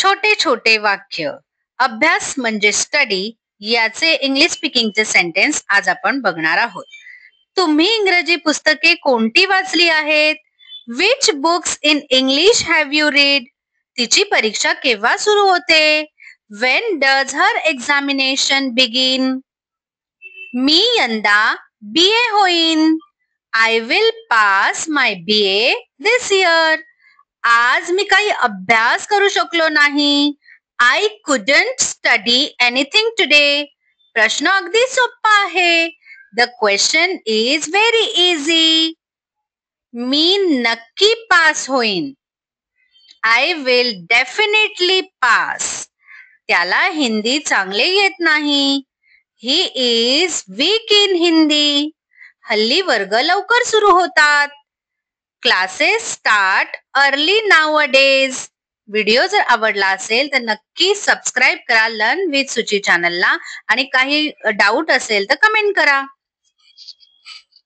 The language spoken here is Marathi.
छोटे छोटे वाक्य अभ्यास म्हणजे स्टडी याचे इंग्लिश स्पीकिंगचे सेंटेन्स आज आपण बघणार आहोत. तुम्ही इंग्रजी पुस्तके कोणती वाचली आहेत? Which books in English have you read? तिची परीक्षा केव्हा सुरू होते? When does her examination begin? मी यंदा BA होईन. I will pass my BA this year. आज मी काही अभ्यास करू शकलो नाही. I couldn't study anything today. प्रश्न अगदी सोपा आहे. The question is very easy. मी नक्की पास होईन. I will definitely pass. त्याला हिंदी चांगले येत नाही. He is weak in Hindi. हल्ली वर्ग लवकर सुरू होतात. Classes start early nowadays. Video जर आवडला असेल तर नक्की सबस्क्राईब करा लर्न विथ सुची चॅनलला आणि काही डाऊट असेल तर कमेंट करा.